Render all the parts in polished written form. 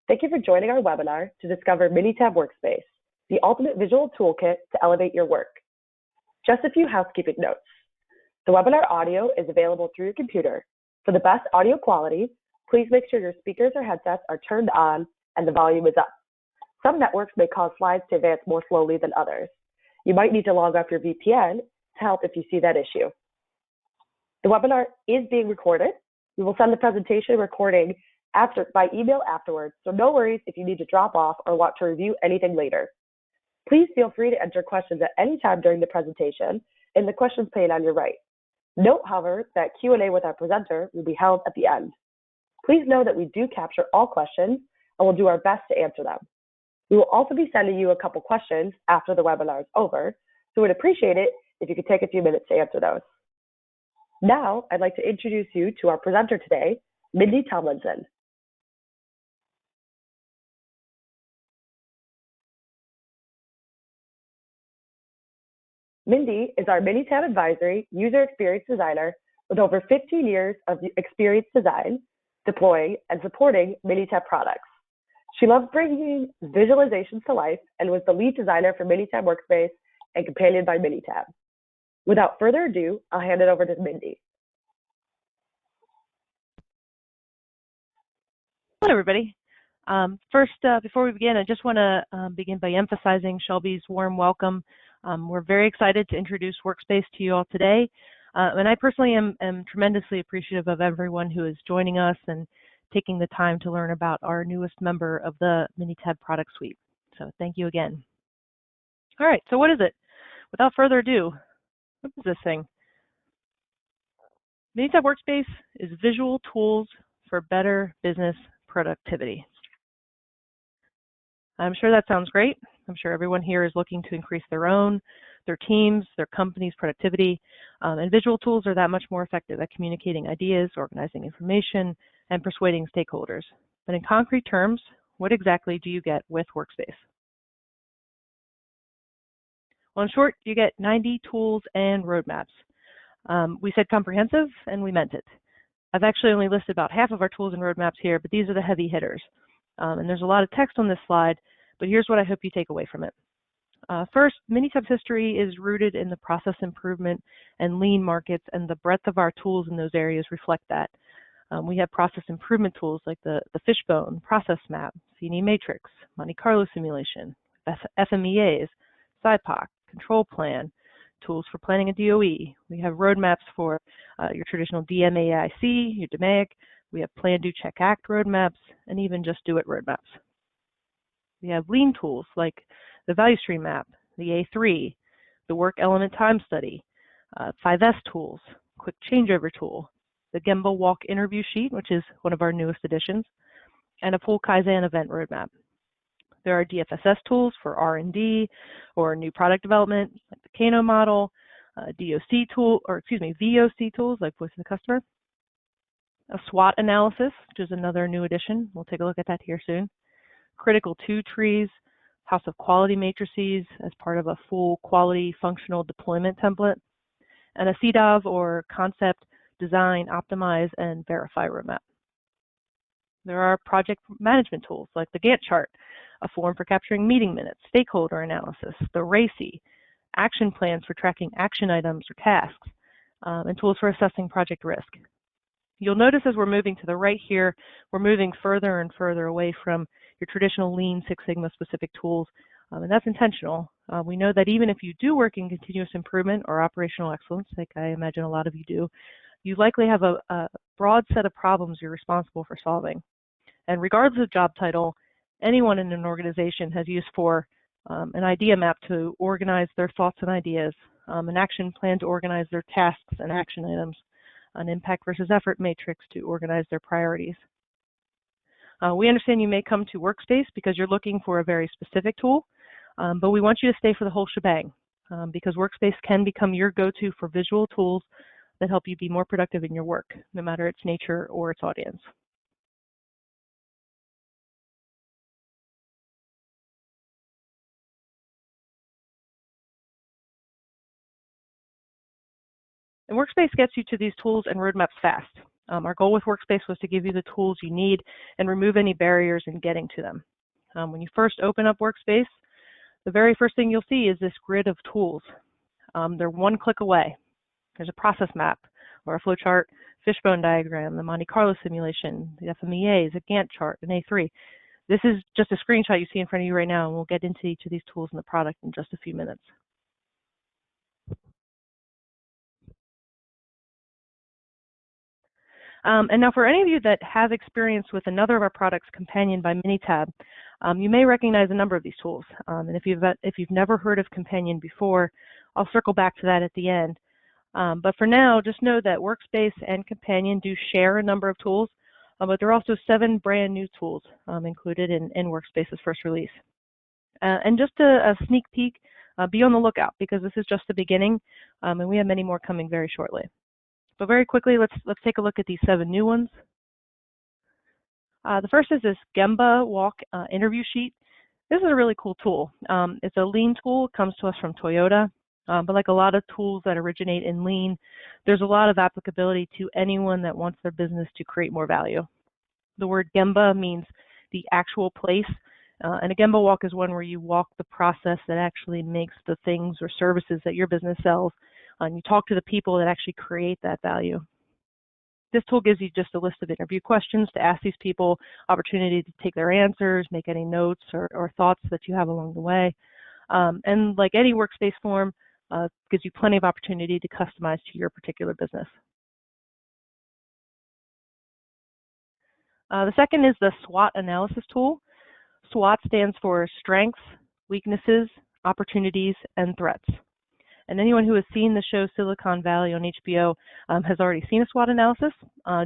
Thank you for joining our webinar to discover Minitab Workspace, the ultimate visual toolkit to elevate your work. Just a few housekeeping notes. The webinar audio is available through your computer. For the best audio quality, please make sure your speakers or headsets are turned on and the volume is up. Some networks may cause slides to advance more slowly than others. You might need to log off your VPN to help if you see that issue. The webinar is being recorded. We will send the presentation recording by email afterwards, so no worries if you need to drop off or want to review anything later. Please feel free to enter questions at any time during the presentation in the questions pane on your right. Note, however, that Q&A with our presenter will be held at the end. Please know that we do capture all questions and will do our best to answer them. We will also be sending you a couple questions after the webinar is over, so we'd appreciate it if you could take a few minutes to answer those. Now, I'd like to introduce you to our presenter today, Mindy Tomlinson. Mindy is our Minitab Advisory User Experience Designer with over 15 years of experience design, deploying, and supporting Minitab products. She loves bringing visualizations to life and was the lead designer for Minitab Workspace and companioned by Minitab. Without further ado, I'll hand it over to Mindy. Hello, everybody. First, before we begin, I just want to begin by emphasizing Shelby's warm welcome. We're very excited to introduce Workspace to you all today. And I personally am tremendously appreciative of everyone who is joining us and taking the time to learn about our newest member of the Minitab product suite. So thank you again. All right, so what is it? Without further ado, what is this thing? Minitab Workspace is visual tools for better business productivity. I'm sure that sounds great. I'm sure everyone here is looking to increase their teams, their company's productivity, and visual tools are that much more effective at communicating ideas, organizing information, and persuading stakeholders. But in concrete terms, what exactly do you get with Workspace? Well, in short, you get 90 tools and roadmaps. We said comprehensive, and we meant it. I've actually only listed about half of our tools and roadmaps here, but these are the heavy hitters. And there's a lot of text on this slide, but here's what I hope you take away from it. First, Minitab's history is rooted in the process improvement and lean markets, and the breadth of our tools in those areas reflect that. We have process improvement tools like the Fishbone, Process Map, C&E Matrix, Monte Carlo simulation, FMEAs, SIPOC, Control Plan, tools for planning a DOE. We have roadmaps for your traditional DMAIC, your DMAIC. We have Plan, Do, Check, Act roadmaps, and even Just Do It roadmaps. We have lean tools like the Value Stream Map, the A3, the Work Element Time Study, 5S tools, Quick Changeover tool, the Gemba Walk Interview Sheet, which is one of our newest additions, and a full Kaizen event roadmap. There are DFSS tools for R&D or new product development, like the Kano model, VOC tools like Voice of the Customer, a SWOT analysis, which is another new addition. We'll take a look at that here soon. Critical 2 trees, House of Quality matrices as part of a full quality functional deployment template, and a CDOV or Concept, Design, Optimize, and Verify roadmap. There are project management tools like the Gantt chart, a form for capturing meeting minutes, stakeholder analysis, the RACI, action plans for tracking action items or tasks, and tools for assessing project risk. You'll notice as we're moving to the right here, we're moving further and further away from your traditional Lean Six Sigma specific tools, and that's intentional. We know that even if you do work in continuous improvement or operational excellence, like I imagine a lot of you do, you likely have a broad set of problems you're responsible for solving. And regardless of job title, anyone in an organization has use for an idea map to organize their thoughts and ideas, an action plan to organize their tasks and action items, an impact versus effort matrix to organize their priorities. We understand you may come to Workspace because you're looking for a very specific tool, but we want you to stay for the whole shebang because Workspace can become your go-to for visual tools that help you be more productive in your work, no matter its nature or its audience. And Workspace gets you to these tools and roadmaps fast. Our goal with Workspace was to give you the tools you need and remove any barriers in getting to them. When you first open up Workspace, the very first thing you'll see is this grid of tools. They're one click away. There's a process map or a flowchart, fishbone diagram, the Monte Carlo simulation, the FMEAs, a Gantt chart, an A3. This is just a screenshot you see in front of you right now, and we'll get into each of these tools in the product in just a few minutes. And now for any of you that have experience with another of our products, Companion by Minitab, you may recognize a number of these tools. And if you've never heard of Companion before, I'll circle back to that at the end. But for now, just know that Workspace and Companion do share a number of tools, but there are also 7 brand new tools included in Workspace's first release. And just a sneak peek, be on the lookout because this is just the beginning, and we have many more coming very shortly. But very quickly, let's take a look at these 7 new ones. The first is this Gemba Walk interview sheet. This is a really cool tool. It's a lean tool. It comes to us from Toyota. But like a lot of tools that originate in lean, there's a lot of applicability to anyone that wants their business to create more value. The word Gemba means the actual place. And a Gemba walk is one where you walk the process that actually makes the things or services that your business sells. And you talk to the people that actually create that value. This tool gives you just a list of interview questions to ask these people, opportunity to take their answers, make any notes or thoughts that you have along the way. And like any Workspace form, gives you plenty of opportunity to customize to your particular business. The second is the SWOT analysis tool. SWOT stands for strengths, weaknesses, opportunities, and threats. And anyone who has seen the show Silicon Valley on HBO has already seen a SWOT analysis,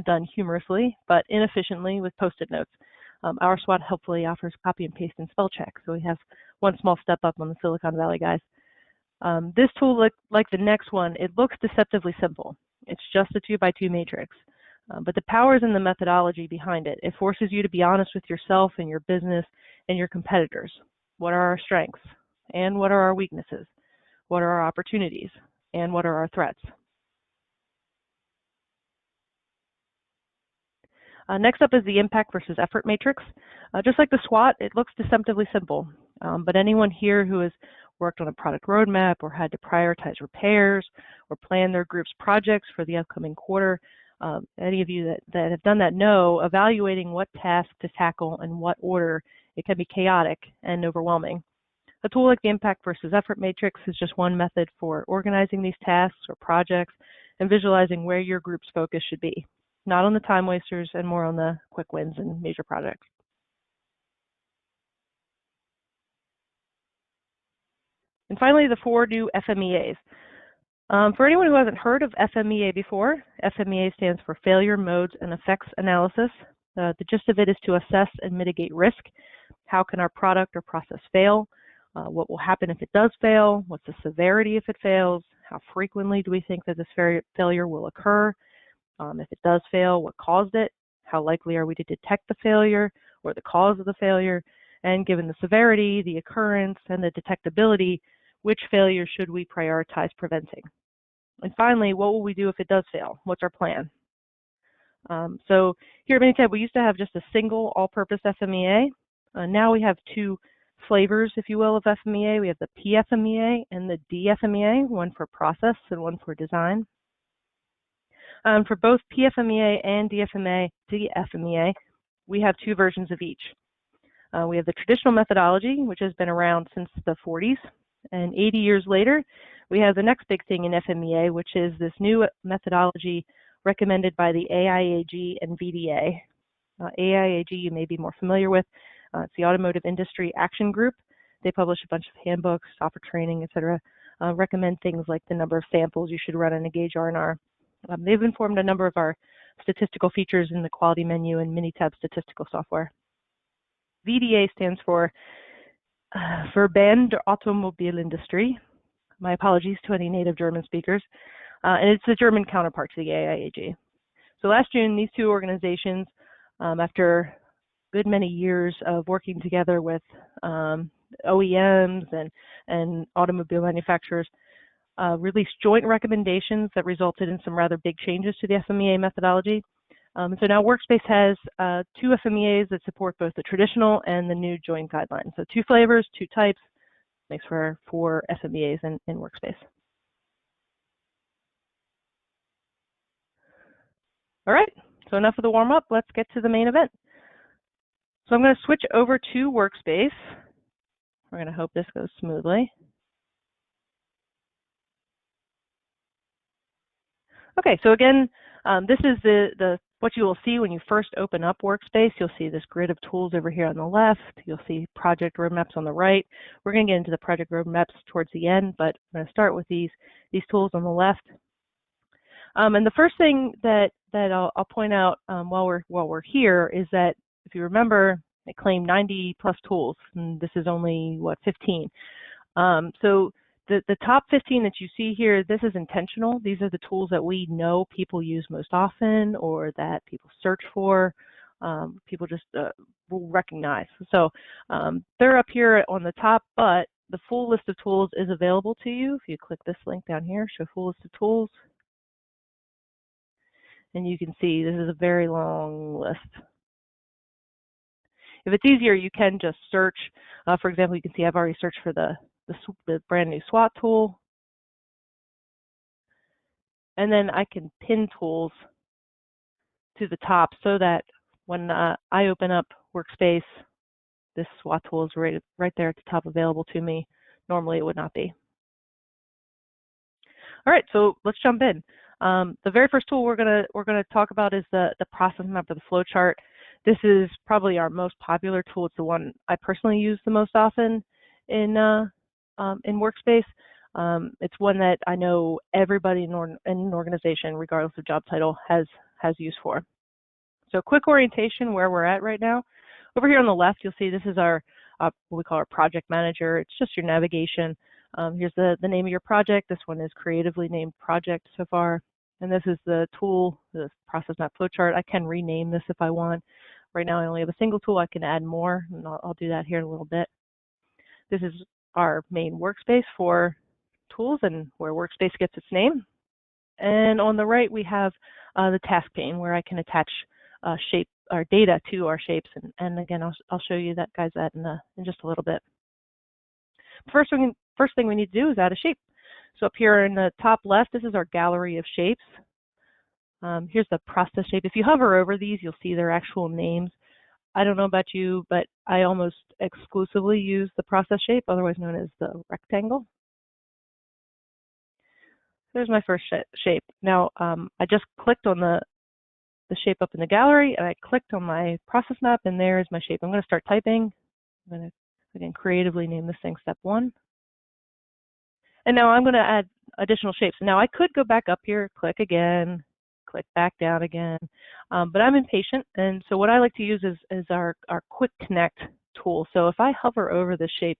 done humorously, but inefficiently with Post-it notes. Our SWOT helpfully offers copy and paste and spell check, so we have one small step up on the Silicon Valley guys. This tool, like the next one, it looks deceptively simple. It's just a 2x2 matrix. But the power is in the methodology behind it. It forces you to be honest with yourself and your business and your competitors. What are our strengths? And what are our weaknesses? What are our opportunities? And what are our threats? Next up is the impact versus effort matrix. Just like the SWOT, it looks deceptively simple. But anyone here who has worked on a product roadmap or had to prioritize repairs or plan their group's projects for the upcoming quarter, any of you that have done that know evaluating what task to tackle and what order, it can be chaotic and overwhelming. A tool like the impact versus effort matrix is just one method for organizing these tasks or projects and visualizing where your group's focus should be, not on the time wasters and more on the quick wins and major projects. And finally, the 4 new FMEAs. For anyone who hasn't heard of FMEA before, FMEA stands for Failure Modes and Effects Analysis. The gist of it is to assess and mitigate risk. How can our product or process fail? What will happen if it does fail? What's the severity if it fails? How frequently do we think that this failure will occur? If it does fail, what caused it? How likely are we to detect the failure or the cause of the failure? And given the severity, the occurrence, and the detectability, which failure should we prioritize preventing? And finally, what will we do if it does fail? What's our plan? So here at Minitab, we used to have just a single all-purpose FMEA. Now we have 2 flavors, if you will, of FMEA. We have the PFMEA and the DFMEA, one for process and one for design. For both PFMEA and DFMEA, we have 2 versions of each. We have the traditional methodology, which has been around since the 40s. And 80 years later, we have the next big thing in FMEA, which is this new methodology recommended by the AIAG and VDA. AIAG you may be more familiar with. It's the Automotive Industry Action Group. They publish a bunch of handbooks, software training, etc. Recommend things like the number of samples you should run in a gauge R&R. They've informed a number of our statistical features in the quality menu and Minitab statistical software. VDA stands for Verband der Automobilindustrie. My apologies to any native German speakers. And it's the German counterpart to the AIAG. So last June, these 2 organizations, after a good many years of working together with OEMs and automobile manufacturers, released joint recommendations that resulted in some rather big changes to the FMEA methodology. So now Workspace has 2 FMEAs that support both the traditional and the new join guidelines. So 2 flavors, 2 types, makes for 4 FMEAs in Workspace. All right, so enough of the warm-up. Let's get to the main event. So I'm going to switch over to Workspace. We're going to hope this goes smoothly. Okay, so again, this is what you will see when you first open up Workspace. You'll see this grid of tools over here on the left. You'll see project roadmaps on the right. We're going to get into the project roadmaps towards the end, but I'm going to start with these tools on the left. And the first thing that I'll point out while we're here is that if you remember, I claimed 90 plus tools, and this is only what 15. So the top 15 that you see here, this is intentional. These are the tools that we know people use most often, or that people search for. People just will recognize. So they're up here on the top, but the full list of tools is available to you. If you click this link down here, show full list of tools. And you can see this is a very long list. If it's easier, you can just search. For example, you can see I've already searched for the brand new SWOT tool. And then I can pin tools to the top so that when I open up Workspace, this SWOT tool is right there at the top available to me. Normally it would not be. All right, so let's jump in. The very first tool we're gonna talk about is the process map or the flow chart. This is probably our most popular tool. It's the one I personally use the most often in Workspace. It's one that I know everybody in an organization, regardless of job title, has use for. So quick orientation where we're at right now. Over here on the left, you'll see this is our what we call our project manager. It's just your navigation. Here's the name of your project. This one is creatively named project so far. And this is the tool, the process map flowchart. I can rename this if I want. Right now I only have a single tool. I can add more, and I'll do that here in a little bit. This is our main workspace for tools and where Workspace gets its name. And on the right we have the task pane where I can attach shape or data to our shapes. And again, I'll show you that in just a little bit. First thing we need to do is add a shape. So up here in the top left, this is our gallery of shapes. Here's the process shape. If you hover over these, you'll see their actual names. I don't know about you, but I almost exclusively use the process shape, otherwise known as the rectangle. There's my first shape. Now, I just clicked on the shape up in the gallery, and I clicked on my process map, and there's my shape. I'm going to start typing. I'm going to, again, creatively name this thing Step 1. And now I'm going to add additional shapes. Now I could go back up here, click again, click back down again, but I'm impatient, and so what I like to use is our quick connect tool. So if I hover over the shape,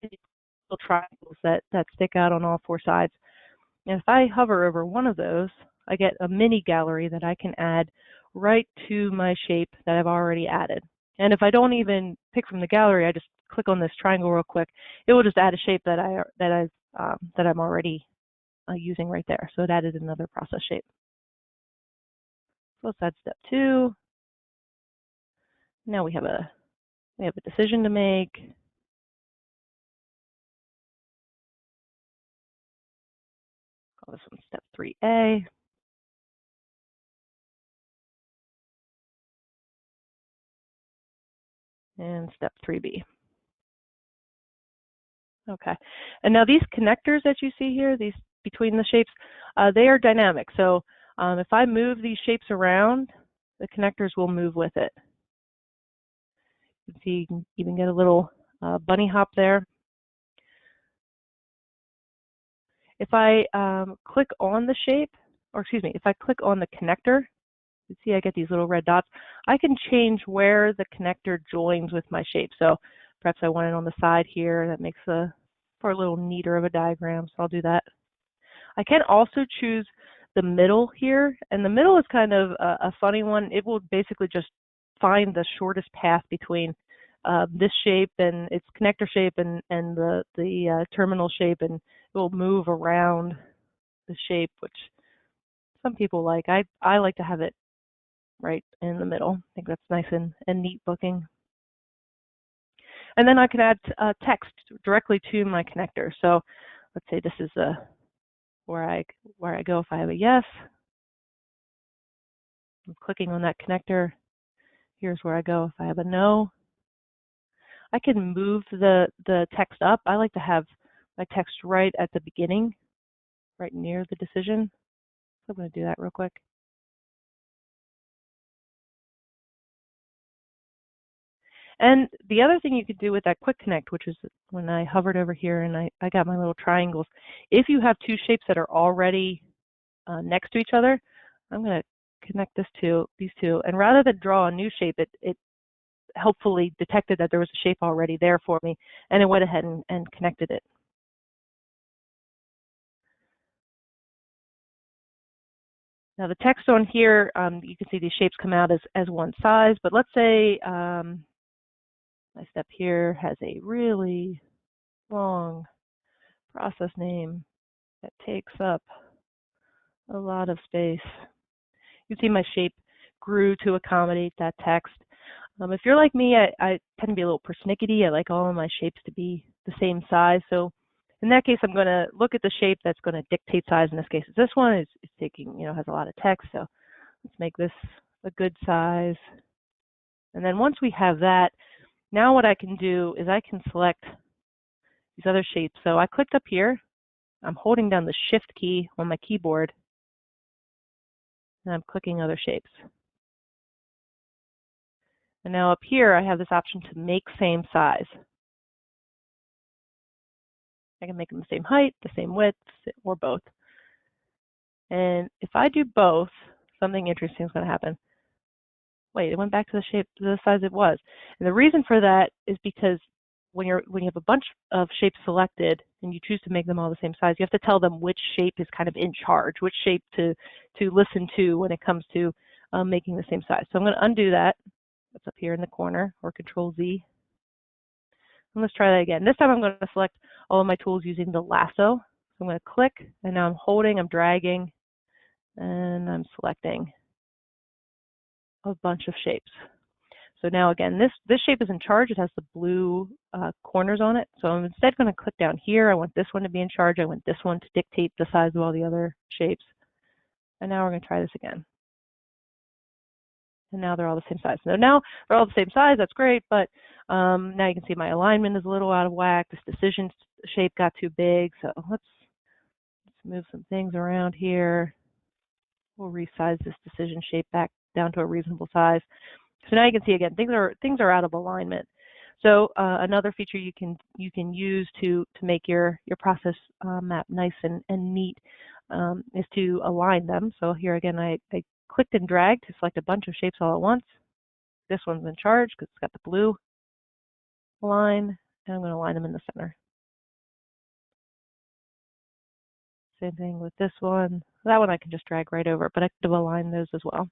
little triangles that stick out on all 4 sides, and if I hover over one of those, I get a mini gallery that I can add right to my shape that I've already added. And if I don't even pick from the gallery, I just click on this triangle real quick, it will just add a shape that I'm already using right there. So it added another process shape. So let's add step 2. Now we have a decision to make. Call this one step 3A. And step 3B. Okay, and now these connectors that you see here, these between the shapes, they are dynamic. So if I move these shapes around, the connectors will move with it. You can see you can even get a little bunny hop there. If I click on the shape, or excuse me, if I click on the connector, you see I get these little red dots. I can change where the connector joins with my shape. So perhaps I want it on the side here. That makes for a little neater of a diagram, so I'll do that. I can also choose the middle here, and the middle is kind of a funny one. It will basically just find the shortest path between this shape and its connector shape and the terminal shape, and it will move around the shape, which some people like. I like to have it right in the middle. I think that's nice and neat looking. And then I can add text directly to my connector. So let's say this is where I go if I have a yes. I'm clicking on that connector. Here's where I go if I have a no. I can move the text up. I like to have my text right at the beginning, right near the decision. So I'm going to do that real quick. And the other thing you could do with that quick connect, which is when I hovered over here and I got my little triangles, if you have two shapes that are already next to each other, I'm going to connect these two, and rather than draw a new shape, it helpfully detected that there was a shape already there for me, and it went ahead and connected it. Now the text on here, you can see these shapes come out as one size, but let's say my step here has a really long process name that takes up a lot of space. You can see my shape grew to accommodate that text. If you're like me, I tend to be a little persnickety. I like all of my shapes to be the same size. So in that case, I'm going to look at the shape that's going to dictate size. In this case, this one is taking, has a lot of text. So let's make this a good size. And then once we have that, now what I can do is I can select these other shapes. So I clicked up here. I'm holding down the Shift key on my keyboard, and I'm clicking other shapes. And now up here, I have this option to make same size. I can make them the same height, the same width, or both. And if I do both, something interesting is going to happen. Wait, it went back to the shape, to the size it was. And the reason for that is because when you have a bunch of shapes selected and you choose to make them all the same size, you have to tell them which shape is kind of in charge, which shape to listen to when it comes to making the same size. So I'm going to undo that. That's up here in the corner, or Control Z. And let's try that again. This time I'm going to select all of my tools using the lasso. So I'm going to click, and now I'm holding, I'm dragging, and I'm selecting a bunch of shapes. So now again, this shape is in charge. It has the blue corners on it. So I'm instead going to click down here. I want this one to be in charge. I want this one to dictate the size of all the other shapes. And now we're going to try this again. And now they're all the same size. So now they're all the same size. That's great. But now you can see my alignment is a little out of whack. This decision shape got too big. So let's move some things around here. We'll resize this decision shape back down to a reasonable size. So now you can see again, things are out of alignment. So another feature you can use to make your process map nice and neat is to align them. So here again, I clicked and dragged to select a bunch of shapes all at once. This one's in charge because it's got the blue line, and I'm going to align them in the center. Same thing with this one. That one I can just drag right over, but I could have aligned those as well.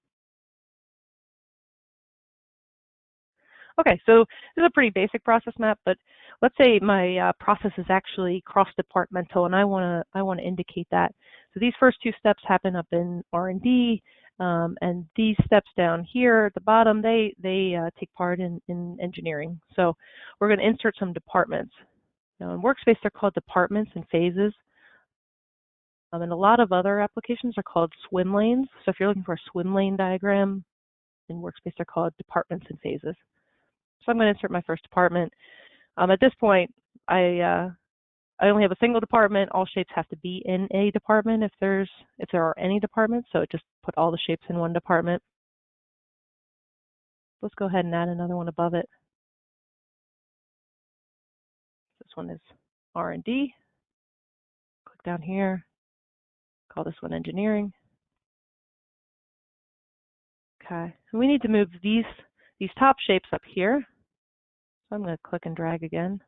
Okay, so this is a pretty basic process map, but let's say my process is actually cross-departmental, and I want to indicate that. So these first two steps happen up in R&D, and these steps down here at the bottom, they take part in engineering. So we're going to insert some departments. Now in Workspace, they're called departments and phases. And a lot of other applications are called swim lanes. So if you're looking for a swim lane diagram, in Workspace, they're called departments and phases. So I'm going to insert my first department. At this point, I only have a single department. All shapes have to be in a department if there are any departments. So it just put all the shapes in one department. Let's go ahead and add another one above it. This one is R&D. Click down here. Call this one engineering. Okay. And we need to move these top shapes up here. So I'm going to click and drag again.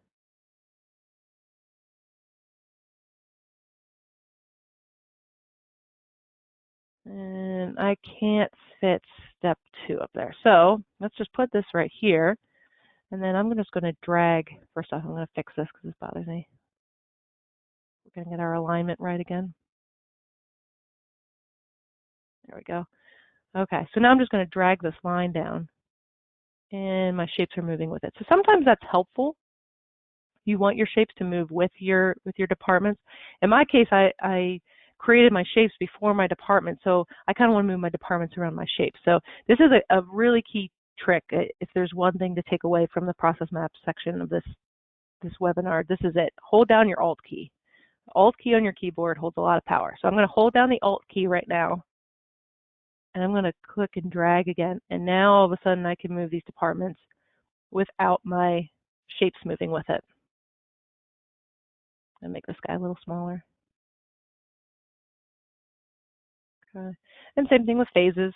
And I can't fit step 2 up there. So let's just put this right here. And then I'm just going to drag. First off, I'm going to fix this because this bothers me. We're going to get our alignment right again. There we go. Okay, so now I'm just going to drag this line down, and my shapes are moving with it. So sometimes that's helpful. You want your shapes to move with your departments. In my case, I created my shapes before my department, so I kind of want to move my departments around my shapes. So this is a really key trick. If there's one thing to take away from the process map section of this webinar, this is it. Hold down your Alt key. Alt key on your keyboard holds a lot of power. So I'm going to hold down the Alt key right now, and I'm going to click and drag again. And now all of a sudden I can move these departments without my shapes moving with it. And make this guy a little smaller. Okay. And same thing with phases.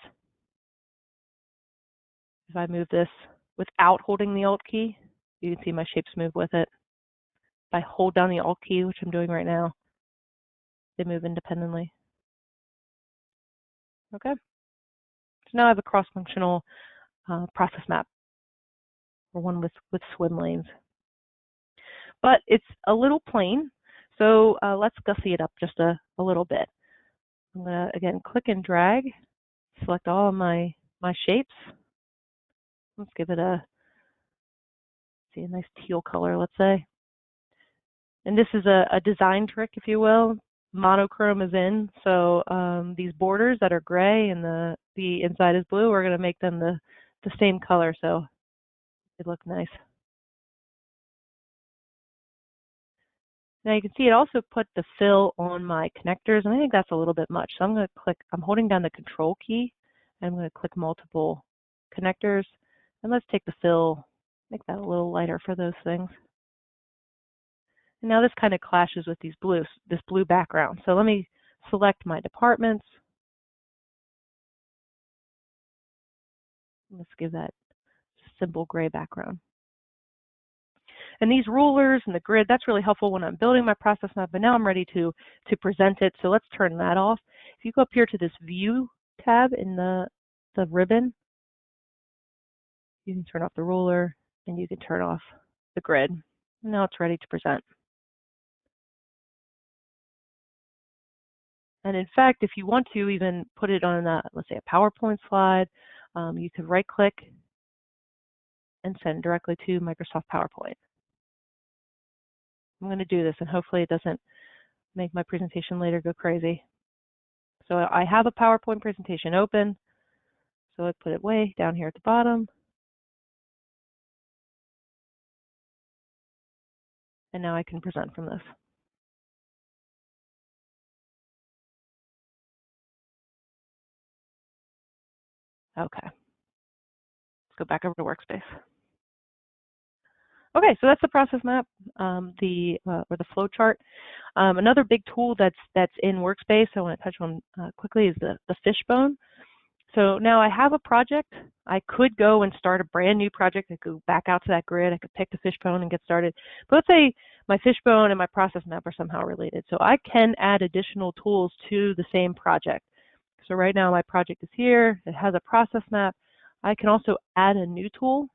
If I move this without holding the Alt key, you can see my shapes move with it. If I hold down the Alt key, which I'm doing right now, they move independently. Okay. So now I have a cross-functional process map, or one with swim lanes. But it's a little plain, so let's gussy it up just a little bit. I'm going to, again, click and drag, select all of my shapes. Let's give it a nice teal color, let's say. And this is a design trick, if you will. Monochrome is in, so these borders that are gray and the inside is blue, we're going to make them the same color, so they look nice. Now you can see it also put the fill on my connectors, and I think that's a little bit much. So I'm going to click, I'm holding down the Control key, and I'm going to click multiple connectors, and let's take the fill, make that a little lighter for those things. And now this kind of clashes with this blue background. So let me select my departments. Let's give that simple gray background. And these rulers and the grid, that's really helpful when I'm building my process map, but now I'm ready to present it. So let's turn that off. If you go up here to this View tab in the ribbon, you can turn off the ruler and you can turn off the grid. And now it's ready to present. And in fact, if you want to even put it on, let's say, a PowerPoint slide, you could right-click and send directly to Microsoft PowerPoint. I'm going to do this, and hopefully it doesn't make my presentation later go crazy. So I have a PowerPoint presentation open, so I put it way down here at the bottom. And now I can present from this. Okay, let's go back over to Workspace. Okay, so that's the process map, or the flow chart. Another big tool that's in Workspace I want to touch on quickly is the fishbone. So now I have a project. I could go and start a brand new project. I could go back out to that grid. I could pick the fishbone and get started. But let's say my fishbone and my process map are somehow related. So I can add additional tools to the same project. So right now my project is here. It has a process map. I can also add a new tool.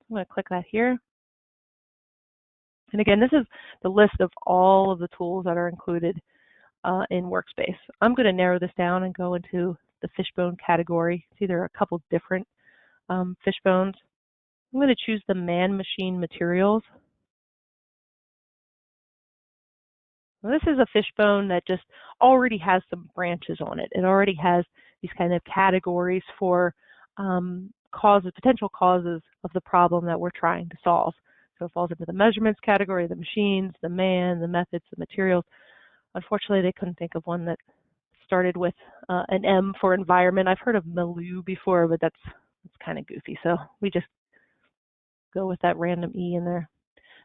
I'm going to click that here. And again, this is the list of all of the tools that are included in Workspace. I'm going to narrow this down and go into the fishbone category. See, there are a couple different fishbones. I'm going to choose the man-machine materials. Now, this is a fishbone that just already has some branches on it. It already has these kind of categories for potential causes of the problem that we're trying to solve. So it falls into the measurements category, the machines, the man, the methods, the materials. Unfortunately, they couldn't think of one that started with an M for environment. I've heard of milieu before, but that's kind of goofy. So we just go with that random E in there.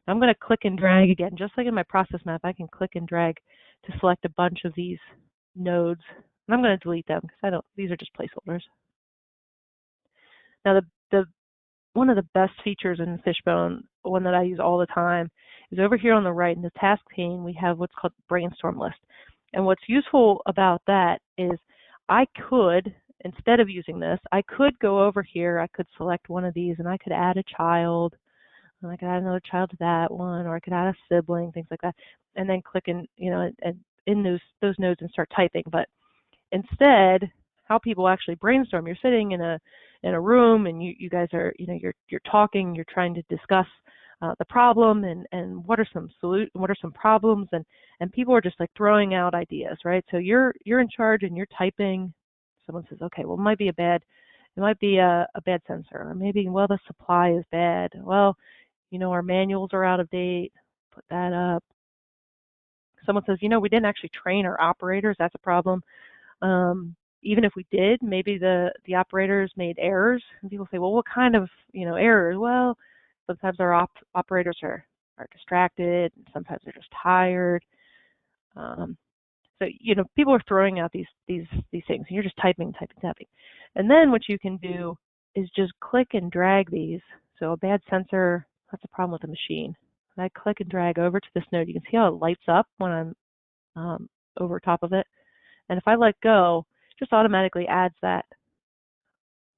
I'm going to click and drag again, just like in my process map. I can click and drag to select a bunch of these nodes, and I'm going to delete them because these are just placeholders. Now, one of the best features in Fishbone, one that I use all the time, is over here on the right in the task pane. We have what's called brainstorm list, and what's useful about that is I could, instead of using this, I could go over here. I could select one of these, and I could add a child. And I could add another child to that one, or I could add a sibling, things like that, and then click in, and in those nodes and start typing. But instead, how people actually brainstorm. You're sitting in a room, and you guys are, you're talking, you're trying to discuss the problem, and what are some problems, and people are just like throwing out ideas, right? So you're in charge and you're typing. Someone says, okay, well, it might be a bad sensor, or maybe, well, the supply is bad. Well, our manuals are out of date. Put that up. Someone says, we didn't actually train our operators. That's a problem. Even if we did, maybe the operators made errors. And people say, well, what kind of errors? Well, sometimes our operators are distracted. Sometimes they're just tired. So people are throwing out these things, and you're just typing, and then what you can do is just click and drag these. So a bad sensor, that's a problem with the machine. And I click and drag over to this node. You can see how it lights up when I'm over top of it. And if I let go, it just automatically adds that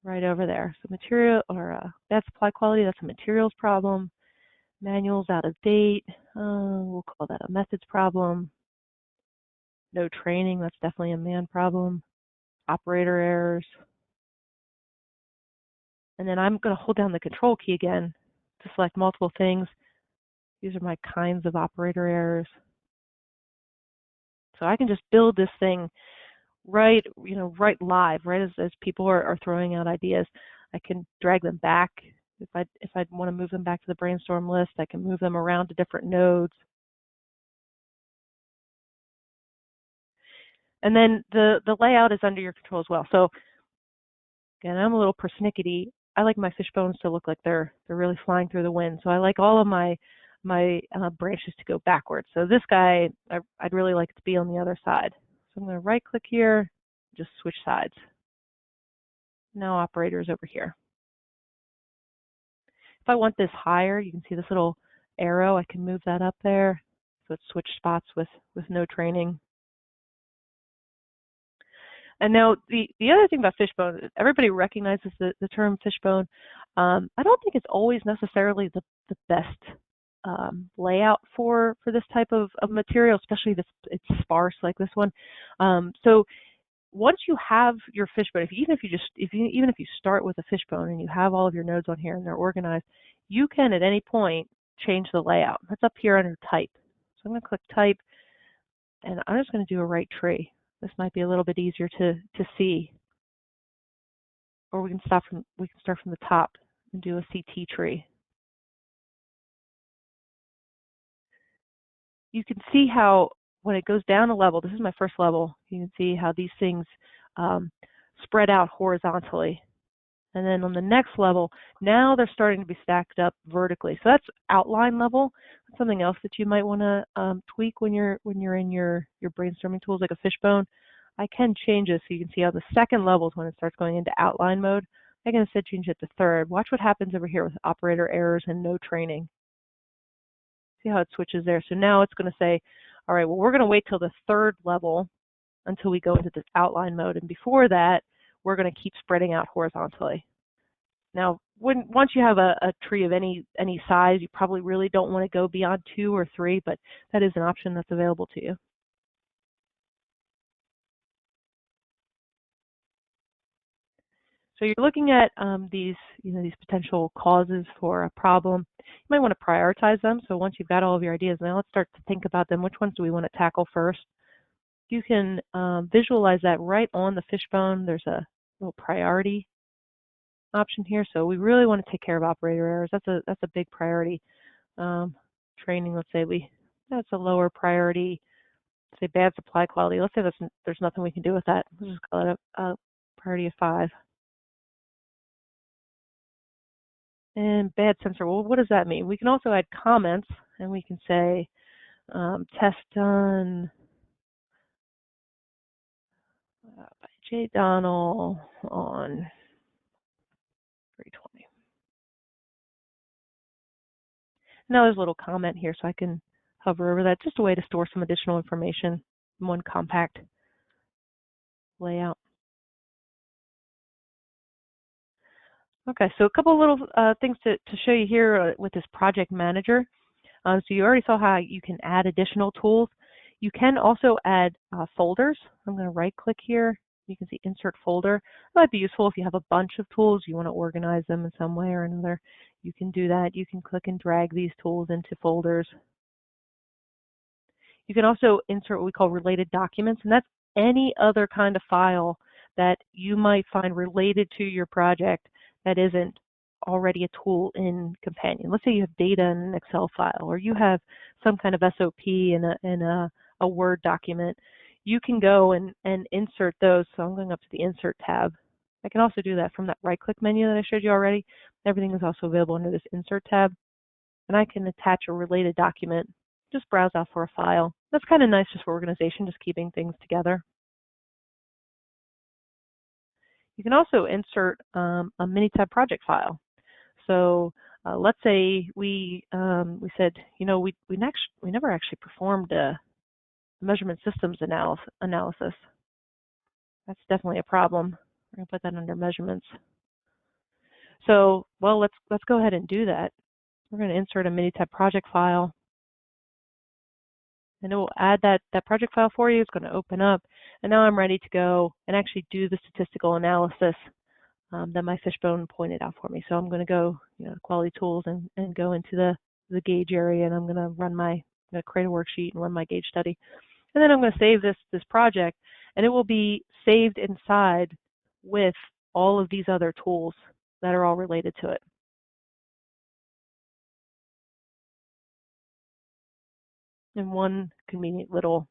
right over there. So material or bad supply quality, that's a materials problem. Manuals out of date, we'll call that a methods problem. No training, that's definitely a man problem. Operator errors. And then I'm going to hold down the control key again to select multiple things. These are my kinds of operator errors. So I can just build this thing right live, right as people are throwing out ideas. I can drag them back. If I want to move them back to the brainstorm list, I can move them around to different nodes. And then the layout is under your control as well. So again, I'm a little persnickety. I like my fish bones to look like they're really flying through the wind. So I like all of my branches to go backwards. So this guy, I'd really like it to be on the other side. So I'm going to right click here, just switch sides. Now operator is over here. If I want this higher, you can see this little arrow. I can move that up there. So it's switch spots with no training. And now the other thing about fishbone, everybody recognizes the term fishbone. I don't think it's always necessarily the best layout for this type of material, especially if it's sparse like this one. So once you have your fishbone, even if you start with a fishbone and you have all of your nodes on here and they're organized, you can at any point change the layout. That's up here under type. So I'm going to click type, and I'm just going to do a right tree. This might be a little bit easier to see. Or we can start from the top and do a CT tree. You can see how when it goes down a level, this is my first level, you can see how these things spread out horizontally. And then on the next level, now they're starting to be stacked up vertically. So that's outline level. That's something else that you might want to tweak when you're in your brainstorming tools, like a fishbone. I can change this so you can see how the second level is when it starts going into outline mode. I can instead change it to third. Watch what happens over here with operator errors and no training. See how it switches there. So now it's going to say, all right, well, we're going to wait till the third level until we go into this outline mode. And before that, we're going to keep spreading out horizontally. Now, once you have a tree of any size, you probably really don't want to go beyond 2 or 3, but that is an option that's available to you. So you're looking at these potential causes for a problem. You might want to prioritize them. So once you've got all of your ideas, now let's start to think about them. Which ones do we want to tackle first? You can visualize that right on the fishbone. There's a little priority option here. So we really want to take care of operator errors. That's a big priority. Training, let's say that's a lower priority. Say bad supply quality. Let's say there's nothing we can do with that. Let's just call it a priority of 5. And bad sensor, well, what does that mean? We can also add comments, and we can say test done by J. Donnell on 320. Now there's a little comment here, so I can hover over that. Just a way to store some additional information in one compact layout. Okay, so a couple little things to show you here with this project manager. So you already saw how you can add additional tools. You can also add folders. I'm going to right click here. You can see insert folder. It might be useful if you have a bunch of tools, you want to organize them in some way or another. You can do that. You can click and drag these tools into folders. You can also insert what we call related documents, and that's any other kind of file that you might find related to your project that isn't already a tool in Companion. Let's say you have data in an Excel file, or you have some kind of SOP in a Word document. You can go and insert those. So I'm going up to the Insert tab. I can also do that from that right-click menu that I showed you already. Everything is also available under this Insert tab. And I can attach a related document. Just browse out for a file. That's kind of nice just for organization, just keeping things together. You can also insert a Minitab project file. So let's say we said, you know, we never actually performed a measurement systems analysis. That's definitely a problem. We're going to put that under measurements. So, well, let's go ahead and do that. We're going to insert a Minitab project file. And it will add that project file for you. It's going to open up. And now I'm ready to go and actually do the statistical analysis that my fishbone pointed out for me. So I'm going to go, quality tools and go into the gauge area, and I'm going to create a worksheet and run my gauge study. And then I'm going to save this project, and it will be saved inside with all of these other tools that are all related to it. In one convenient little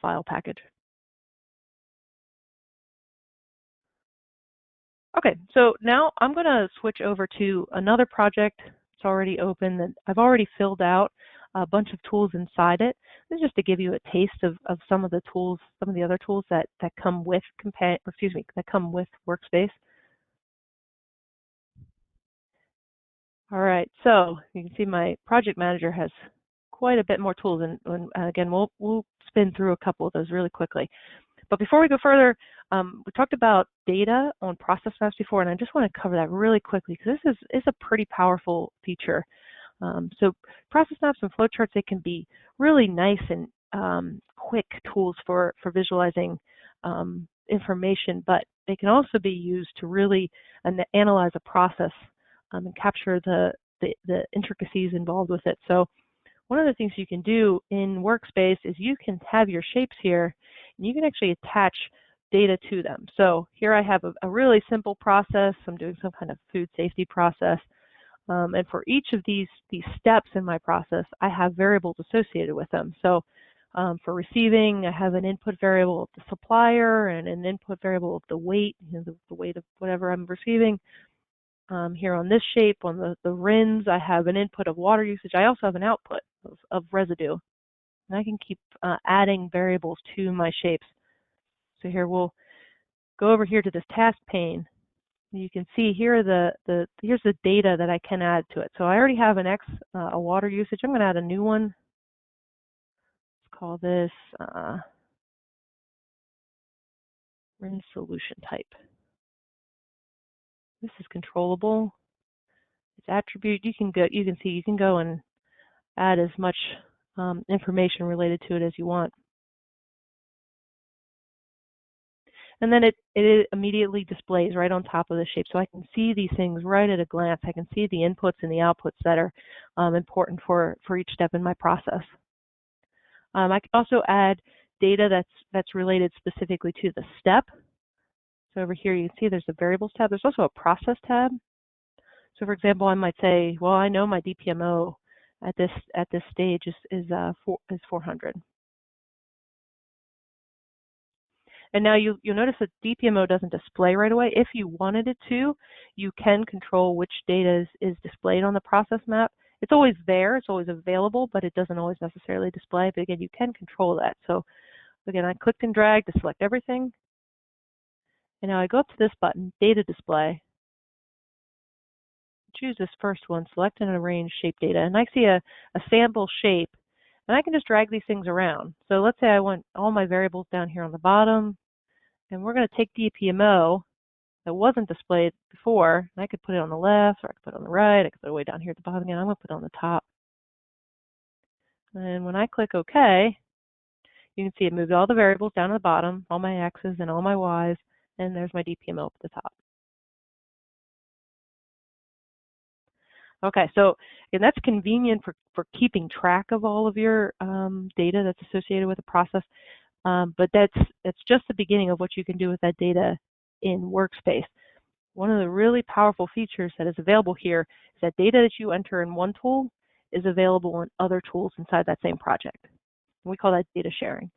file package. Okay, so now I'm going to switch over to another project. It's already open that I've already filled out a bunch of tools inside it. This is just to give you a taste of some of the tools, some of the other tools that come with that come with Workspace. All right, so you can see my project manager has quite a bit more tools, and again, we'll spin through a couple of those really quickly. But before we go further, we talked about data on process maps before, and I just want to cover that really quickly because this is a pretty powerful feature. So process maps and flowcharts, they can be really nice and quick tools for visualizing information, but they can also be used to really analyze a process and capture the intricacies involved with it. So one of the things you can do in Workspace is you can have your shapes here, and you can actually attach data to them. So here I have a really simple process. I'm doing some kind of food safety process. And for each of these steps in my process, I have variables associated with them. So for receiving, I have an input variable of the supplier and an input variable of the weight, the weight of whatever I'm receiving. Here on this shape, on the RINs, I have an input of water usage. I also have an output of residue. And I can keep adding variables to my shapes. So here we'll go over here to this task pane. You can see here here's the data that I can add to it. So I already have a water usage. I'm going to add a new one. Let's call this RIN solution type. This is controllable. It's attribute. You can go and add as much information related to it as you want. And then it immediately displays right on top of the shape. So I can see these things right at a glance. I can see the inputs and the outputs that are important for each step in my process. I can also add data that's related specifically to the step. So over here you can see there's a variables tab. There's also a process tab. So for example, I might say, well, I know my DPMO at this stage is 400. And now you'll notice that DPMO doesn't display right away. If you wanted it to, you can control which data is displayed on the process map. It's always there, it's always available, but it doesn't always necessarily display. But again, you can control that. So again, I clicked and dragged to select everything. And now I go up to this button, Data Display. Choose this first one, select and arrange shape data. And I see a sample shape, and I can just drag these things around. So let's say I want all my variables down here on the bottom, and we're going to take DPMO that wasn't displayed before, and I could put it on the left, or I could put it on the right, I could put it way down here at the bottom again. I'm going to put it on the top. And when I click OK, You can see it moved all the variables down to the bottom, all my X's and all my Y's, and there's my DPMO up at the top. Okay, so and that's convenient for keeping track of all of your data that's associated with a process, but it's just the beginning of what you can do with that data in Workspace. One of the really powerful features that is available here is that data that you enter in one tool is available in other tools inside that same project. We call that data sharing.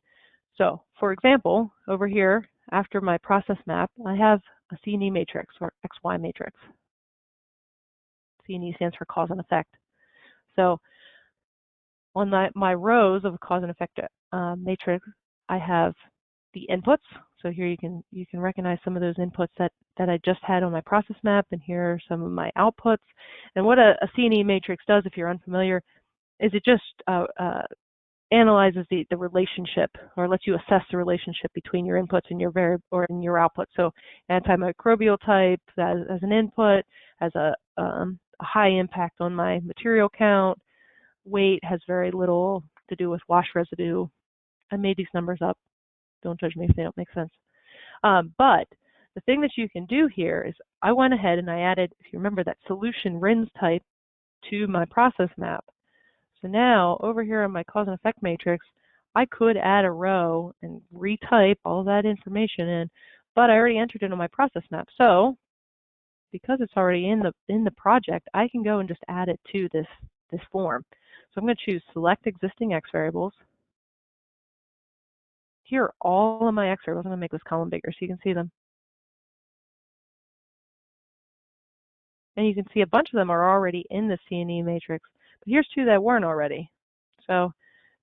So, for example, over here, after my process map, I have a C&E matrix or XY matrix. C&E stands for cause and effect. So, on my rows of a cause and effect matrix, I have the inputs. So here you can recognize some of those inputs that I just had on my process map, and here are some of my outputs. And what a C&E matrix does, if you're unfamiliar, is it just analyzes the relationship, or lets you assess the relationship between your inputs and your your outputs. So antimicrobial type as an input has a high impact on my material count. Weight has very little to do with wash residue. I made these numbers up. Don't judge me if they don't make sense. But the thing that you can do here is I went ahead and I added, if you remember, that solution RINs type to my process map. So now over here on my cause and effect matrix, I could add a row and retype all of that information in, but I already entered it on my process map. So because it's already in the project, I can go and just add it to this form. So I'm going to choose select existing X variables. Here are all of my X variables. I'm going to make this column bigger so you can see them. And you can see a bunch of them are already in the C&E matrix. But here's two that weren't already. So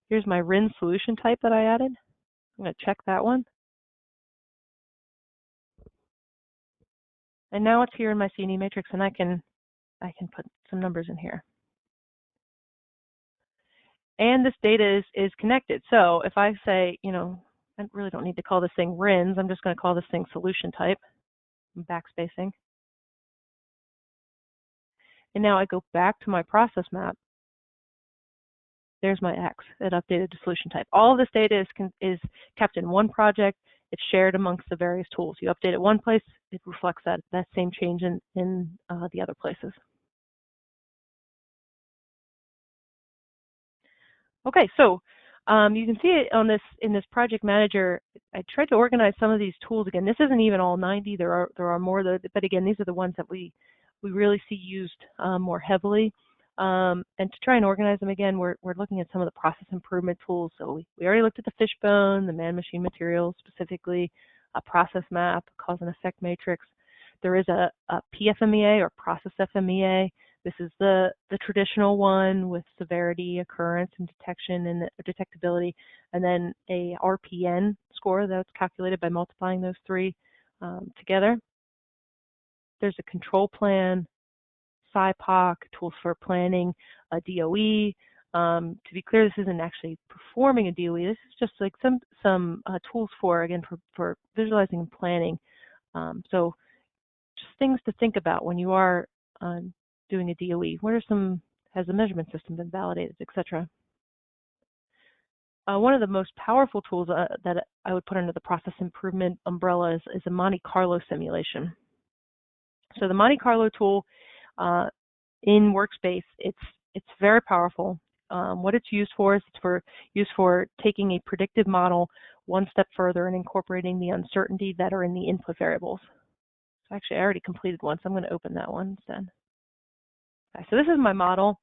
here's my RIN solution type that I added. I'm going to check that one. And now it's here in my C&E matrix, and I can put some numbers in here. And this data is connected. So if I say, I really don't need to call this thing RINs, I'm just going to call this thing solution type. I'm backspacing. And now I go back to my process map. There's my X. It updated to solution type. All of this data is kept in one project. It's shared amongst the various tools. You update it one place, it reflects that same change in the other places. Okay, so you can see it in this project manager. I tried to organize some of these tools again. This isn't even all 90. There are more, but again, these are the ones that we really see used more heavily. And to try and organize them again, we're looking at some of the process improvement tools. So we already looked at the fishbone, the man-machine materials, specifically a process map, cause and effect matrix. There is a PFMEA or process FMEA. This is the traditional one with severity, occurrence, and detection and detectability, and then a RPN score that's calculated by multiplying those three together. There's a control plan, SIPOC, tools for planning, a DOE. To be clear, this isn't actually performing a DOE. This is just like some tools for visualizing and planning. So just things to think about when you are doing a DOE. Has the measurement system been validated, etc. One of the most powerful tools that I would put under the process improvement umbrella is a Monte Carlo simulation. So the Monte Carlo tool in Workspace, it's very powerful. What it's used for is used for taking a predictive model one step further and incorporating the uncertainty that are in the input variables. So actually, I already completed one, so I'm going to open that one instead. Okay, so this is my model.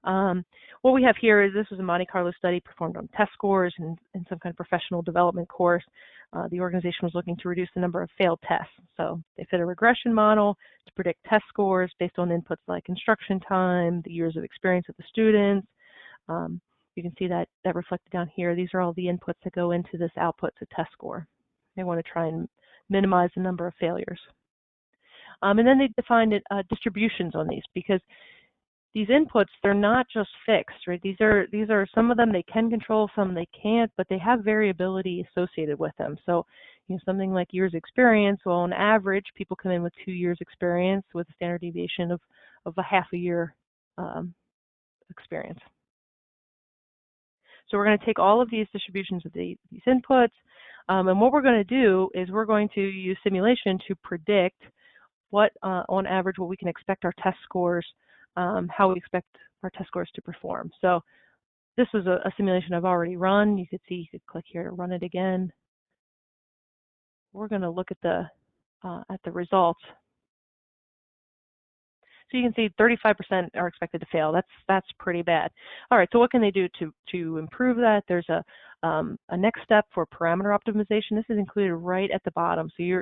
What we have here is this was a Monte Carlo study performed on test scores and in some kind of professional development course. The organization was looking to reduce the number of failed tests. So they fit a regression model to predict test scores based on inputs like instruction time, the years of experience of the students. You can see that reflected down here. These are all the inputs that go into this output to test score. They want to try and minimize the number of failures. And then they defined distributions on these, because these inputs, they're not just fixed, right? These are some of them they can control, some they can't, but they have variability associated with them. So, something like years experience, well, on average, people come in with 2 years experience with a standard deviation of a half a year experience. So we're going to take all of these distributions of these inputs, and what we're going to do is we're going to use simulation to predict what, on average, what we can expect our test scores, how we expect our test scores to perform. So this was a simulation I've already run. You could see, you could click here to run it again. We're going to look at the results. So you can see 35% are expected to fail. That's pretty bad. All right, so what can they do to improve that? There's a next step for parameter optimization. This is included right at the bottom. So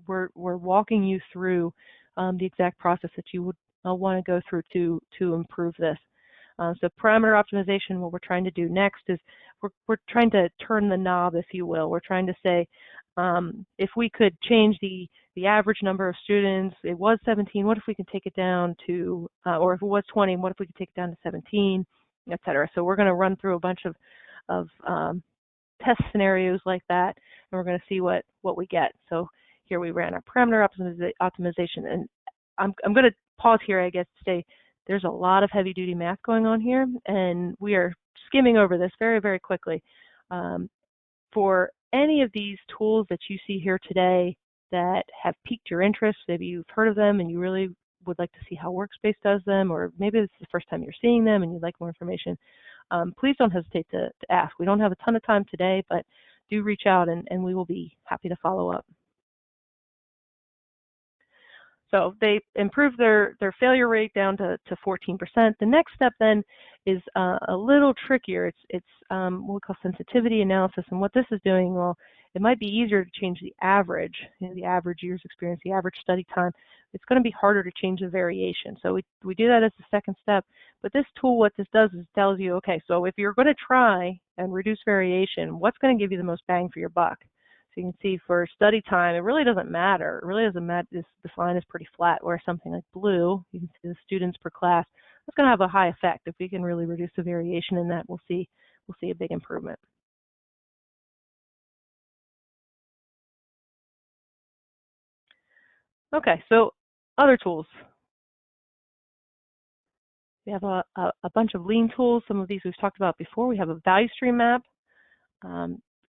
we're walking you through the exact process that you would want to go through to improve this. So parameter optimization, what we're trying to do next is we're trying to turn the knob, if you will. We're trying to say, if we could change the average number of students, it was 17, what if we can take it down to, or if it was 20, what if we could take it down to 17, et cetera. So we're going to run through a bunch of test scenarios like that, and we're going to see what we get. So here we ran our parameter optimization, and I'm going to pause here, I guess, to say there's a lot of heavy-duty math going on here, and we are skimming over this very, very quickly. For any of these tools that you see here today that have piqued your interest, maybe you've heard of them and you really would like to see how Workspace does them, or maybe this is the first time you're seeing them and you'd like more information, please don't hesitate to ask. We don't have a ton of time today, but do reach out and we will be happy to follow up. So they improved their failure rate down to 14%. The next step then is a little trickier. It's what we call sensitivity analysis. And what this is doing, well, it might be easier to change the average, the average year's experience, the average study time. It's going to be harder to change the variation. So we do that as the second step. But this tool, what this does is it tells you, okay, so if you're going to try and reduce variation, what's going to give you the most bang for your buck? So you can see for study time, it really doesn't matter. It really doesn't matter. This line is pretty flat, where something like blue, you can see the students per class, that's going to have a high effect. If we can really reduce the variation in that, we'll see a big improvement. Okay, so other tools. We have a bunch of lean tools. Some of these we've talked about before. We have a value stream map.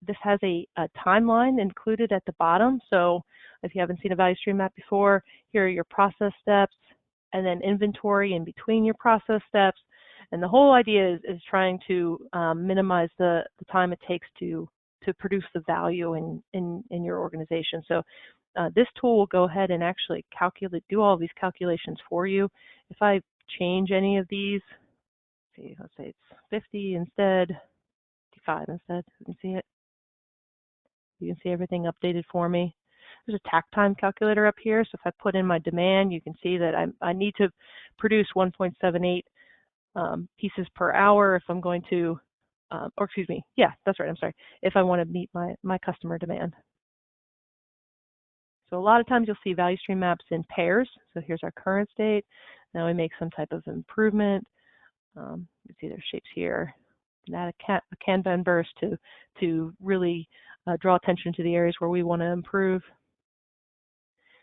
This has a timeline included at the bottom. So if you haven't seen a value stream map before, here are your process steps, and then inventory in between your process steps. And the whole idea is trying to minimize the time it takes to produce the value in your organization. So this tool will go ahead and actually do all of these calculations for you. If I change any of these, let's say it's 50 instead, 55 instead, you can see it. You can see everything updated for me. There's a tack time calculator up here. So if I put in my demand, you can see that I need to produce 1.78 pieces per hour if I'm going to, or excuse me, yeah, that's right, I'm sorry, if I want to meet my customer demand. So a lot of times you'll see value stream maps in pairs. So here's our current state. Now we make some type of improvement. You see there's shapes here. And add a Kanban burst to really draw attention to the areas where we want to improve.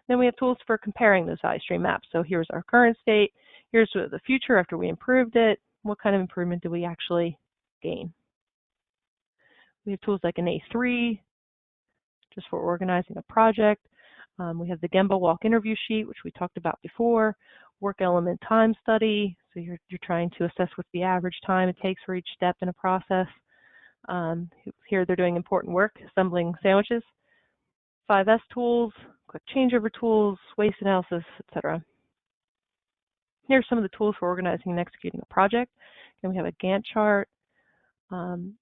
Then we have tools for comparing those value stream maps. So here's our current state. Here's the future after we improved it. What kind of improvement do we actually gain? We have tools like an A3, just for organizing a project. We have the Gemba walk interview sheet, which we talked about before. Work element time study. So you're trying to assess what's the average time it takes for each step in a process. Here they're doing important work, assembling sandwiches. 5S tools, quick changeover tools, waste analysis, etc. Here's some of the tools for organizing and executing a project. Then we have a Gantt chart.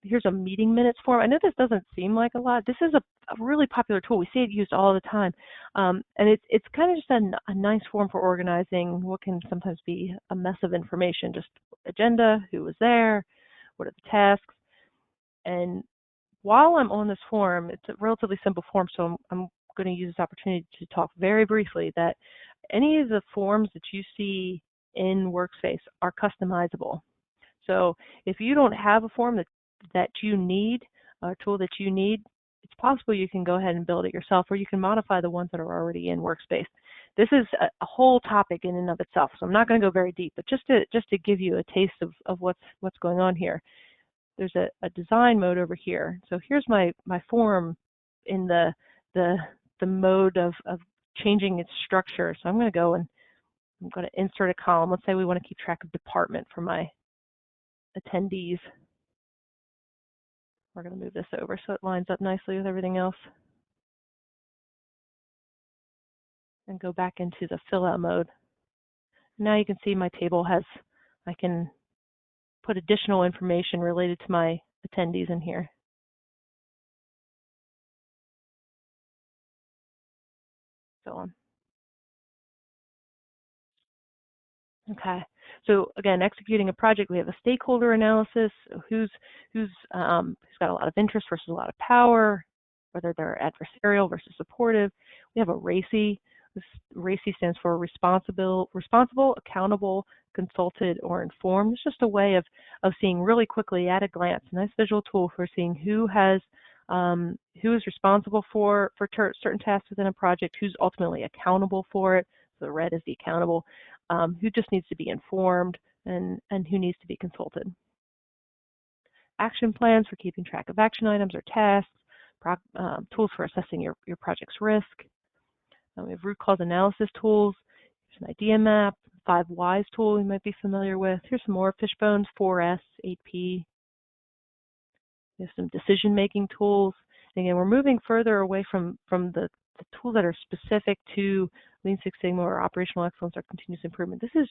Here's a meeting minutes form. I know this doesn't seem like a lot. This is a really popular tool. We see it used all the time. And it's kind of just a nice form for organizing what can sometimes be a mess of information, just agenda, who was there, what are the tasks. And while I'm on this form, it's a relatively simple form, so I'm going to use this opportunity to talk very briefly that any of the forms that you see in Workspace are customizable. So if you don't have a form that you need, a tool that you need, it's possible you can go ahead and build it yourself, or you can modify the ones that are already in Workspace. This is a whole topic in and of itself, so I'm not going to go very deep, but just to give you a taste of what's going on here. there's a design mode over here. So here's my form in the mode of changing its structure. So I'm going to go and I'm going to insert a column. Let's say we want to keep track of department for my attendees. We're going to move this over so it lines up nicely with everything else. And go back into the fill out mode. Now you can see my table has, I can put additional information related to my attendees in here. So on. Okay, so again, executing a project, we have a stakeholder analysis, who's got a lot of interest versus a lot of power, whether they're adversarial versus supportive. We have a RACI. This RACI stands for responsible, accountable, consulted, or informed. It's just a way of seeing really quickly at a glance, a nice visual tool for seeing who is responsible for certain tasks within a project, who's ultimately accountable for it. So the red is the accountable. Who just needs to be informed, and who needs to be consulted. Action plans for keeping track of action items or tasks, tools for assessing your project's risk. We have root cause analysis tools. There's an idea map, 5 whys tool you might be familiar with. Here's some more fishbones, 4S, 8P. We have some decision-making tools. And again, we're moving further away from the tools that are specific to Lean Six Sigma or operational excellence or continuous improvement. These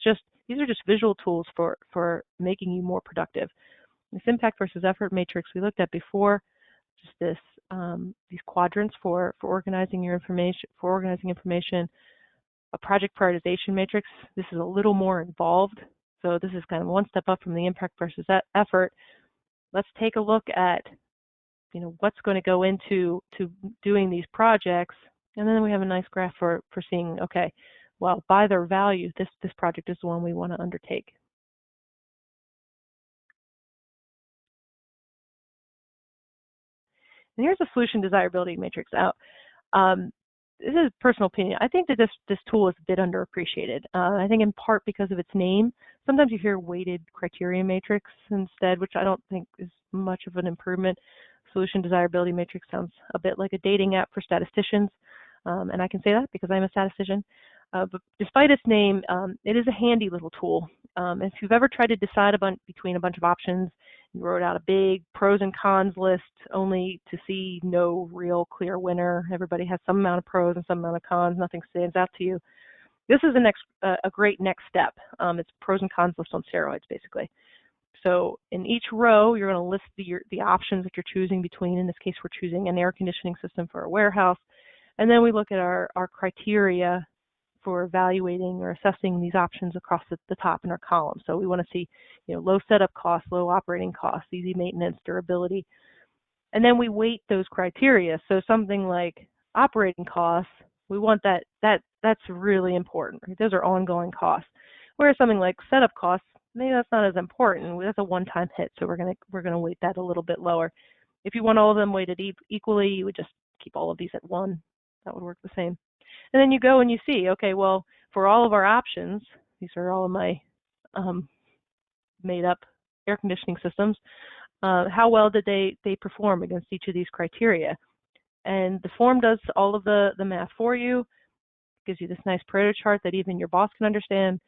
are just visual tools for making you more productive. This impact versus effort matrix we looked at before, just these quadrants for organizing your information, a project prioritization matrix. This is a little more involved. So this is kind of one step up from the impact versus effort. Let's take a look at what's going to go into doing these projects. And then we have a nice graph for seeing, okay, well, by their value, this project is the one we want to undertake. And here's a solution desirability matrix out. This is personal opinion. I think that this tool is a bit underappreciated. I think in part because of its name. Sometimes you hear weighted criteria matrix instead, which I don't think is much of an improvement. Solution desirability matrix sounds a bit like a dating app for statisticians. And I can say that because I'm a statistician. But despite its name, it is a handy little tool. If you've ever tried to decide between a bunch of options, you wrote out a big pros and cons list only to see no real clear winner. Everybody has some amount of pros and some amount of cons. Nothing stands out to you. This is a great next step. It's pros and cons list on steroids, basically. So in each row, you're going to list the options that you're choosing between. In this case, we're choosing an air conditioning system for a warehouse. And then we look at our criteria for evaluating or assessing these options across the top in our column. So we want to see, low setup costs, low operating costs, easy maintenance, durability. And then we weight those criteria. So something like operating costs, we want that's really important. Right? Those are ongoing costs. Whereas something like setup costs, maybe that's not as important. That's a one-time hit, so we're gonna weight that a little bit lower. If you want all of them weighted equally, you would just keep all of these at 1. That would work the same. And then you go and you see, okay, well, for all of our options, these are all of my made up air conditioning systems, how well did they perform against each of these criteria? And the form does all of the math for you, gives you this nice Pareto chart that even your boss can understand,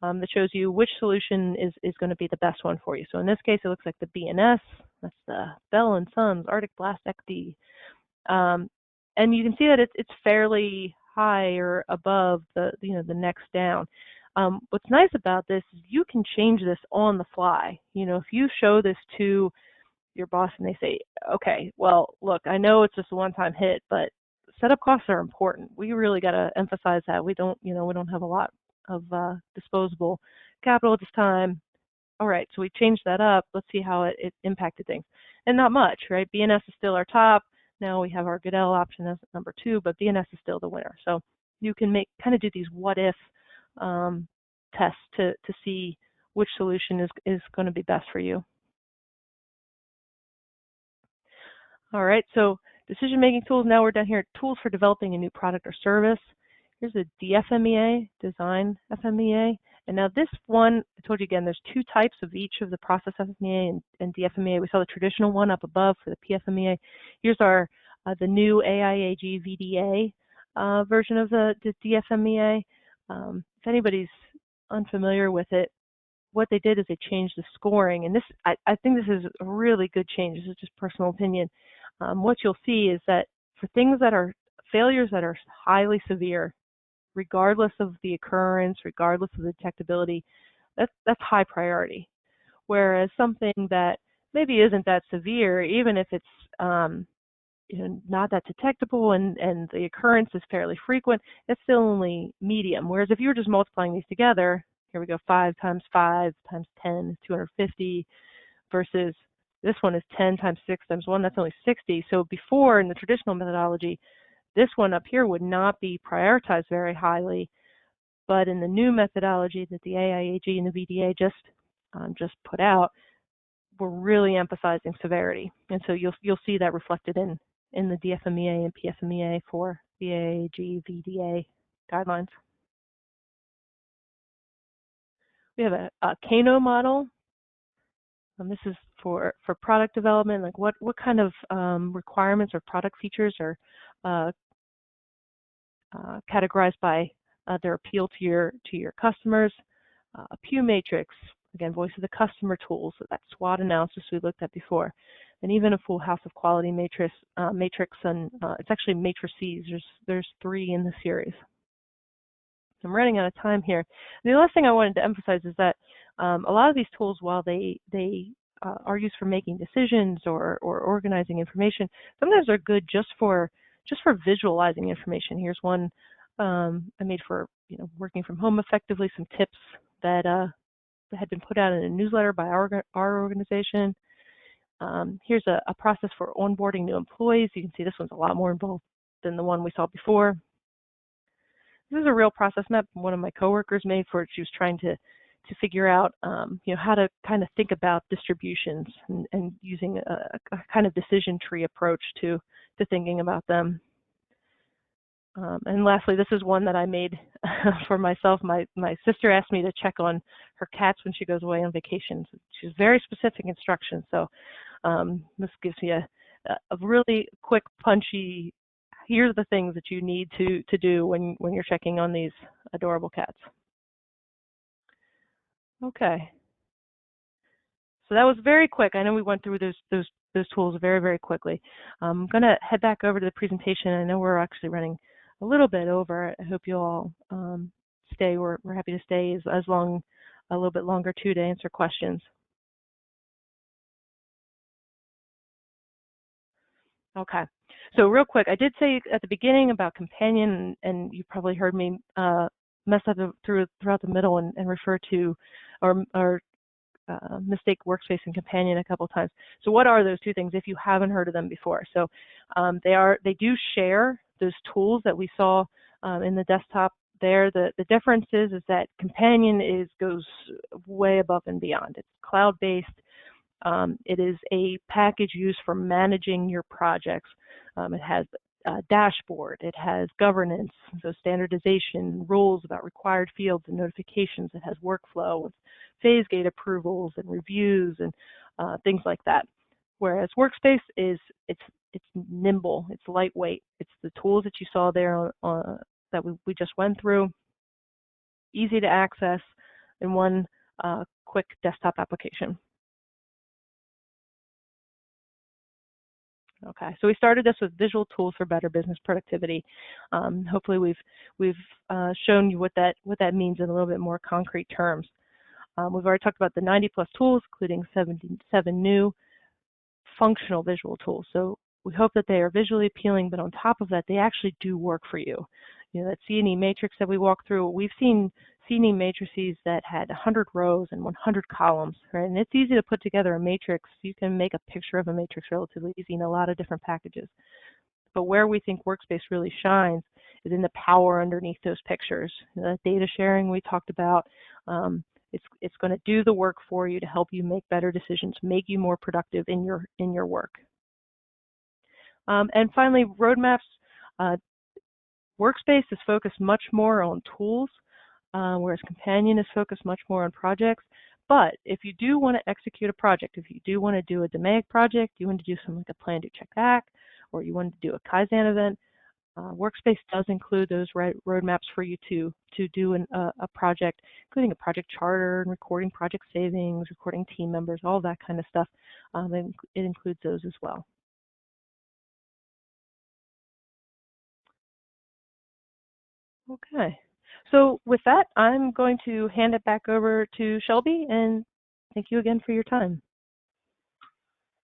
that shows you which solution is going to be the best one for you. So in this case, it looks like the BNS, that's the Bell & Sons Arctic Blast XD. And you can see that it's fairly high or above the next down. What's nice about this is you can change this on the fly. If you show this to your boss and they say, okay, well, look, I know it's just a one-time hit, but setup costs are important. We really got to emphasize that. We don't have a lot of disposable capital at this time. All right, so we changed that up. Let's see how it impacted things. And not much, right? BNS is still our top. Now we have our Goodell option as number 2, but BNS is still the winner. So you can kind of do these what-if tests to see which solution is going to be best for you. All right, so decision-making tools. Now we're down here at tools for developing a new product or service. Here's a DFMEA, Design FMEA, And now this one, I told you again, there's two types of each of the process FMEA and DFMEA. We saw the traditional one up above for the PFMEA. Here's our the new AIAG VDA version of the DFMEA. If anybody's unfamiliar with it, what they did is they changed the scoring, and this I think this is a really good change. This is just personal opinion. What you'll see is that for things that are failures that are highly severe, regardless of the occurrence, regardless of the detectability, that's high priority. Whereas something that maybe isn't that severe, even if it's not that detectable and the occurrence is fairly frequent, it's still only medium. Whereas if you were just multiplying these together, here we go, 5 times 5 times 10 is 250, versus this one is 10 times 6 times 1, that's only 60. So before, in the traditional methodology, this one up here would not be prioritized very highly, but in the new methodology that the AIAG and the VDA just put out, we're really emphasizing severity, and so you'll see that reflected in the DFMEA and PFMEA for the AIAG VDA guidelines. We have a Kano model. This is for product development, like what kind of requirements or product features are categorized by their appeal to your customers. A Pew matrix, again, voice of the customer tools, so that SWOT analysis we looked at before, and even a full house of quality matrix, and it's actually matrices. There's 3 in the series. I'm running out of time here. The last thing I wanted to emphasize is that a lot of these tools, while they are used for making decisions or organizing information, sometimes they're good just for visualizing information. Here's one I made for working from home effectively. Some tips that had been put out in a newsletter by our organization. Here's a process for onboarding new employees. You can see this one's a lot more involved than the one we saw before. This is a real process map one of my coworkers made for it. She was trying to figure out how to kind of think about distributions and using a kind of decision tree approach to thinking about them. And lastly, this is one that I made for myself. My sister asked me to check on her cats when she goes away on vacation. She has very specific instructions. So this gives me a really quick, punchy, here's the things that you need to do when you're checking on these adorable cats. Okay. So that was very quick. I know we went through those tools very, very quickly. I'm going to head back over to the presentation. I know we're actually running a little bit over. I hope you all stay. We're happy to stay as long, a little bit longer too, to answer questions. Okay. So real quick, I did say at the beginning about companion, and you probably heard me mess up throughout the middle and refer to or mistake Workspace and Companion a couple times. So what are those two things if you haven't heard of them before? So they do share those tools that we saw in the desktop there. The difference is that Companion goes way above and beyond. It's cloud-based. It is a package used for managing your projects. It has a dashboard. It has governance, so standardization, rules about required fields and notifications. It has workflow with phase gate approvals and reviews and things like that. Whereas Workspace it's nimble, it's lightweight. It's the tools that you saw there that we just went through, easy to access in one quick desktop application. Okay, so we started this with visual tools for better business productivity. Hopefully we've shown you what that means in a little bit more concrete terms. We've already talked about the 90+ tools, including 77 new functional visual tools. So we hope that they are visually appealing, but on top of that, they actually do work for you. That C&E matrix that we walked through, we've seen C&E matrices that had 100 rows and 100 columns, right? And it's easy to put together a matrix. You can make a picture of a matrix relatively easy in a lot of different packages. But where we think Workspace really shines is in the power underneath those pictures. The data sharing we talked about, it's going to do the work for you to help you make better decisions, make you more productive in your work. And finally, roadmaps. Workspace is focused much more on tools whereas Companion is focused much more on projects. But if you do want to execute a project, if you do want to do a DMAIC project, you want to do something like a plan, do, check, act, or you want to do a Kaizen event, Workspace does include those roadmaps for you to do a project, including a project charter and recording project savings, recording team members, all that kind of stuff. It includes those as well. Okay, so with that, I'm going to hand it back over to Shelby, and thank you again for your time.